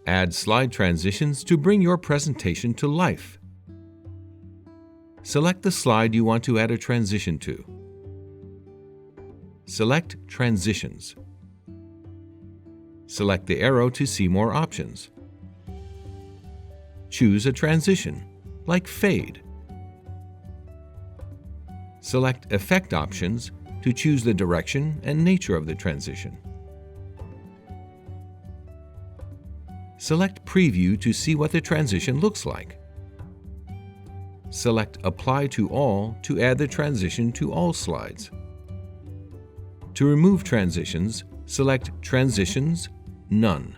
Add slide transitions to bring your presentation to life. Select the slide you want to add a transition to. Select Transitions. Select the arrow to see more options. Choose a transition, like Fade. Select Effect options to choose the direction and nature of the transition. Select Preview to see what the transition looks like. Select Apply to All to add the transition to all slides. To remove transitions, select Transitions, None.